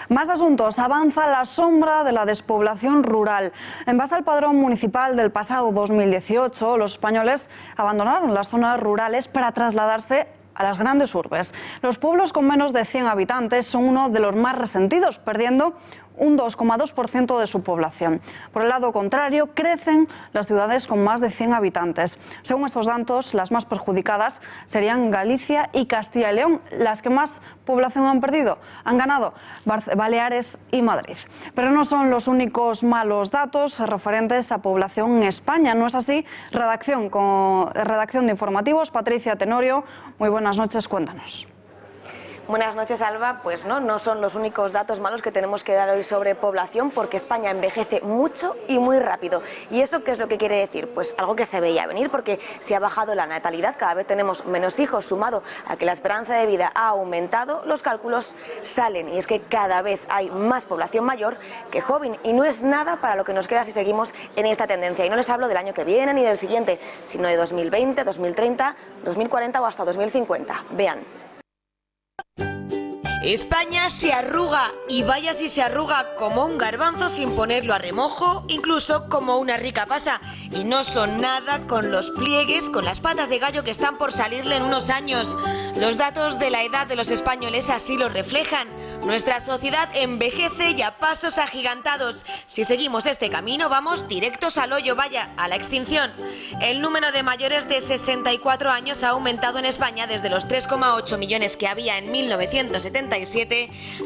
Más asuntos. Avanza la sombra de la despoblación rural. En base al padrón municipal del pasado 2018, los españoles abandonaron las zonas rurales para trasladarse a las grandes urbes. Los pueblos con menos de 100 habitantes son uno de los más resentidos, perdiendo un 2,2% de su población. Por el lado contrario, crecen las ciudades con más de 100 habitantes. Según estos datos, las más perjudicadas serían Galicia y Castilla y León. Las que más población han perdido, han ganado Baleares y Madrid. Pero no son los únicos malos datos referentes a población en España. ¿No es así? Redacción de informativos, Patricia Tenorio. Muy buenas noches, cuéntanos. Buenas noches, Alba. Pues no son los únicos datos malos que tenemos que dar hoy sobre población, porque España envejece mucho y muy rápido. ¿Y eso qué es lo que quiere decir? Pues algo que se veía venir, porque si ha bajado la natalidad, cada vez tenemos menos hijos, sumado a que la esperanza de vida ha aumentado, los cálculos salen. Y es que cada vez hay más población mayor que joven, y no es nada para lo que nos queda si seguimos en esta tendencia. Y no les hablo del año que viene ni del siguiente, sino de 2020, 2030, 2040 o hasta 2050. Vean. España se arruga, y vaya si se arruga, como un garbanzo sin ponerlo a remojo, incluso como una rica pasa. Y no son nada con los pliegues, con las patas de gallo que están por salirle en unos años. Los datos de la edad de los españoles así lo reflejan. Nuestra sociedad envejece y a pasos agigantados. Si seguimos este camino vamos directos al hoyo, vaya, a la extinción. El número de mayores de 64 años ha aumentado en España desde los 3,8 millones que había en 1977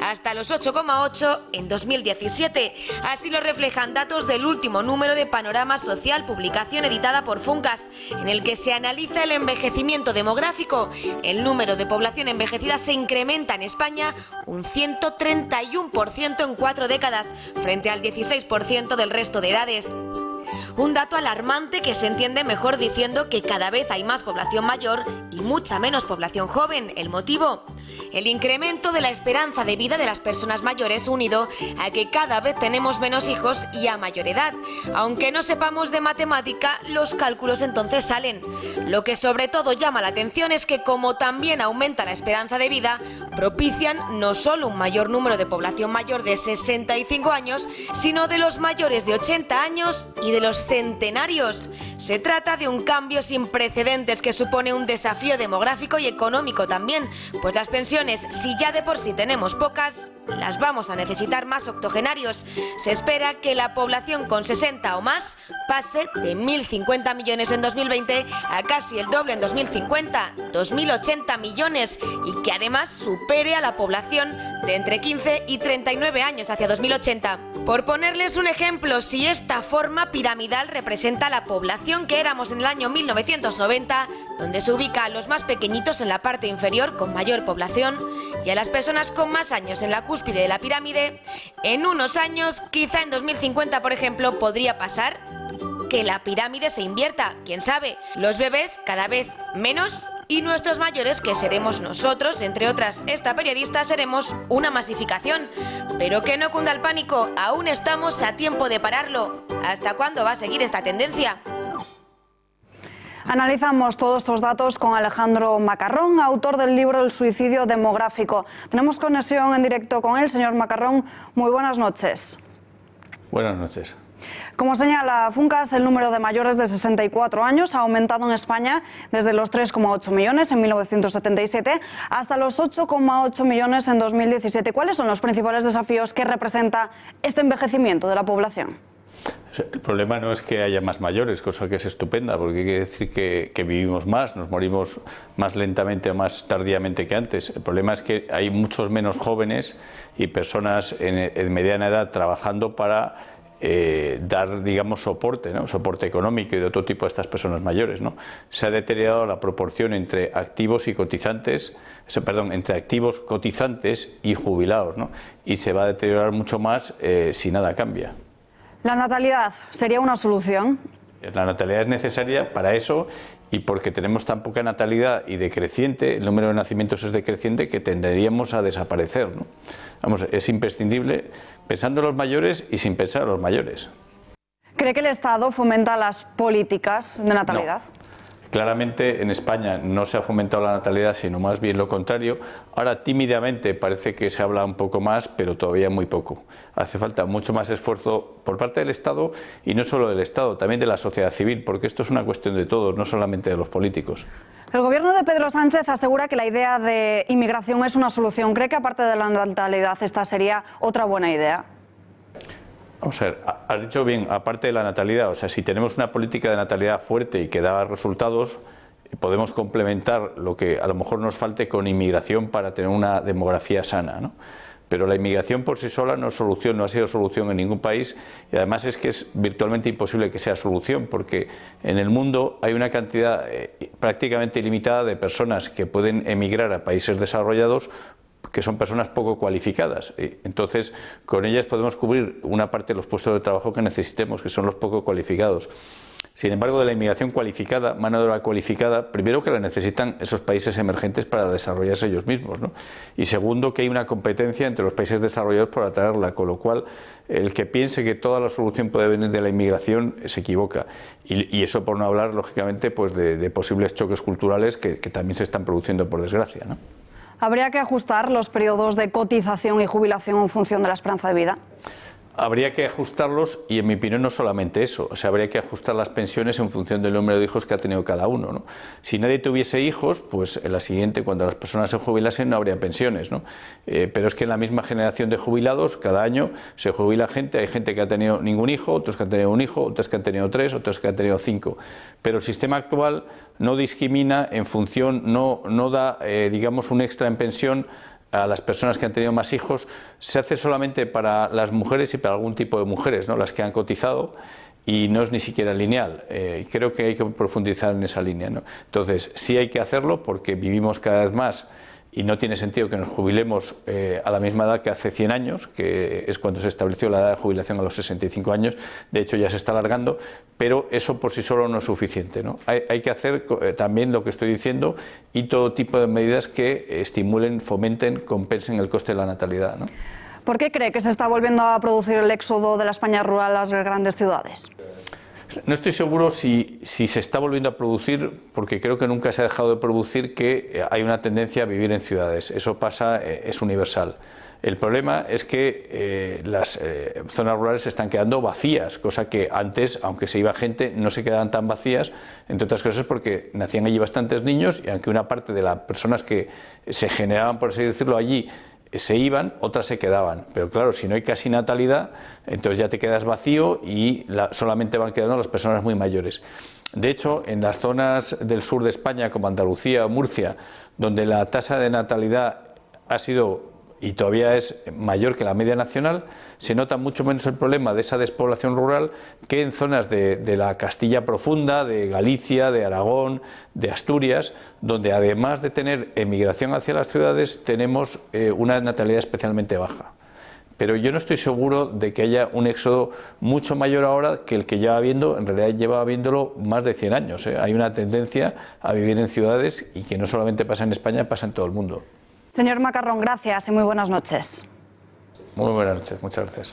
hasta los 8,8 en 2017. Así lo reflejan datos del último número de Panorama Social, publicación editada por Funcas, en el que se analiza el envejecimiento demográfico. El número de población envejecida se incrementa en España un 131% en 4 décadas, frente al 16% del resto de edades. Un dato alarmante que se entiende mejor diciendo que cada vez hay más población mayor y mucha menos población joven. ¿El motivo? El incremento de la esperanza de vida de las personas mayores, unido a que cada vez tenemos menos hijos y a mayor edad. Aunque no sepamos de matemática, los cálculos entonces salen. Lo que sobre todo llama la atención es que, como también aumenta la esperanza de vida, propician no solo un mayor número de población mayor de 65 años, sino de los mayores de 80 años y de los centenarios. Se trata de un cambio sin precedentes que supone un desafío demográfico y económico también, pues las pensiones, si ya de por sí tenemos pocas, las vamos a necesitar más octogenarios. Se espera que la población con 60 o más pase de 1.050 millones en 2020 a casi el doble en 2050, 2.080 millones, y que además supere a la población de entre 15 y 39 años hacia 2080. Por ponerles un ejemplo, si esta forma piramidal representa la población que éramos en el año 1990, donde se ubica a los más pequeñitos en la parte inferior con mayor población y a las personas con más años en la cúspide de la pirámide, en unos años, quizá en 2050 por ejemplo, podría pasar que la pirámide se invierta, quién sabe, los bebés cada vez menos y nuestros mayores, que seremos nosotros, entre otras esta periodista, seremos una masificación. Pero que no cunda el pánico, aún estamos a tiempo de pararlo. ¿Hasta cuándo va a seguir esta tendencia? Analizamos todos estos datos con Alejandro Macarrón, autor del libro El suicidio demográfico. Tenemos conexión en directo con él. Señor Macarrón, muy buenas noches. Buenas noches. Como señala Funcas, el número de mayores de 64 años ha aumentado en España desde los 3,8 millones en 1977 hasta los 8,8 millones en 2017. ¿Cuáles son los principales desafíos que representa este envejecimiento de la población? El problema no es que haya más mayores, cosa que es estupenda, porque quiere decir que vivimos más, nos morimos más lentamente o más tardíamente que antes. El problema es que hay muchos menos jóvenes y personas en mediana edad trabajando para dar, digamos, soporte, ¿no? Soporte económico y de otro tipo a estas personas mayores, ¿no? Se ha deteriorado la proporción entre activos y cotizantes, entre activos, cotizantes y jubilados, ¿no? Y se va a deteriorar mucho más si nada cambia. ¿La natalidad sería una solución? La natalidad es necesaria para eso, y porque tenemos tan poca natalidad y decreciente, el número de nacimientos es decreciente, que tenderíamos a desaparecer, ¿no? Vamos, es imprescindible pensando en los mayores y sin pensar en los mayores. ¿Cree que el Estado fomenta las políticas de natalidad? No. Claramente en España no se ha fomentado la natalidad, sino más bien lo contrario. Ahora tímidamente parece que se habla un poco más, pero todavía muy poco. Hace falta mucho más esfuerzo por parte del Estado, y no solo del Estado, también de la sociedad civil, porque esto es una cuestión de todos, no solamente de los políticos. El gobierno de Pedro Sánchez asegura que la idea de inmigración es una solución. ¿Cree que aparte de la natalidad esta sería otra buena idea? Vamos a ver, has dicho bien, aparte de la natalidad, o sea, si tenemos una política de natalidad fuerte y que da resultados, podemos complementar lo que a lo mejor nos falte con inmigración para tener una demografía sana, ¿no? Pero la inmigración por sí sola no es solución, no ha sido solución en ningún país, y además es que es virtualmente imposible que sea solución, porque en el mundo hay una cantidad prácticamente ilimitada de personas que pueden emigrar a países desarrollados, que son personas poco cualificadas. Entonces, con ellas podemos cubrir una parte de los puestos de trabajo que necesitemos, que son los poco cualificados. Sin embargo, de la inmigración cualificada, mano de obra cualificada, primero que la necesitan esos países emergentes para desarrollarse ellos mismos, ¿no? Y segundo, que hay una competencia entre los países desarrollados por atraerla, con lo cual el que piense que toda la solución puede venir de la inmigración se equivoca. Y eso por no hablar, lógicamente, pues de posibles choques culturales que también se están produciendo, por desgracia, ¿no? ¿Habría que ajustar los periodos de cotización y jubilación en función de la esperanza de vida? Habría que ajustarlos, y en mi opinión no solamente eso, o sea, habría que ajustar las pensiones en función del número de hijos que ha tenido cada uno, ¿no? Si nadie tuviese hijos, pues en la siguiente, cuando las personas se jubilasen, no habría pensiones, ¿no? Pero es que en la misma generación de jubilados, cada año se jubila gente, hay gente que ha tenido ningún hijo, otros que han tenido un hijo, otros que han tenido 3, otros que han tenido 5. Pero el sistema actual no discrimina en función, no da, digamos, un extra en pensión a las personas que han tenido más hijos. Se hace solamente para las mujeres y para algún tipo de mujeres, ¿no?, las que han cotizado, y no es ni siquiera lineal. Creo que hay que profundizar en esa línea, ¿no? Entonces, sí hay que hacerlo, porque vivimos cada vez más y no tiene sentido que nos jubilemos a la misma edad que hace 100 años, que es cuando se estableció la edad de jubilación a los 65 años, de hecho ya se está alargando, pero eso por sí solo no es suficiente, ¿no? Hay que hacer también lo que estoy diciendo, y todo tipo de medidas que estimulen, fomenten, compensen el coste de la natalidad, ¿no? ¿Por qué cree que se está volviendo a producir el éxodo de la España rural a las grandes ciudades? No estoy seguro si se está volviendo a producir, porque creo que nunca se ha dejado de producir, que hay una tendencia a vivir en ciudades. Eso pasa, es universal. El problema es que las zonas rurales se están quedando vacías, cosa que antes, aunque se iba gente, no se quedaban tan vacías, entre otras cosas porque nacían allí bastantes niños, y aunque una parte de las personas que se generaban, por así decirlo, allí se iban, otras se quedaban. Pero claro, si no hay casi natalidad, entonces ya te quedas vacío y solamente van quedando las personas muy mayores. De hecho, en las zonas del sur de España, como Andalucía o Murcia, donde la tasa de natalidad ha sido y todavía es mayor que la media nacional, se nota mucho menos el problema de esa despoblación rural que en zonas de la Castilla profunda, de Galicia, de Aragón, de Asturias, donde además de tener emigración hacia las ciudades, tenemos una natalidad especialmente baja. Pero yo no estoy seguro de que haya un éxodo mucho mayor ahora que el que lleva habiendo, en realidad lleva habiéndolo más de 100 años. Hay una tendencia a vivir en ciudades, y que no solamente pasa en España, pasa en todo el mundo. Señor Macarrón, gracias y muy buenas noches. Muy buenas noches, muchas gracias.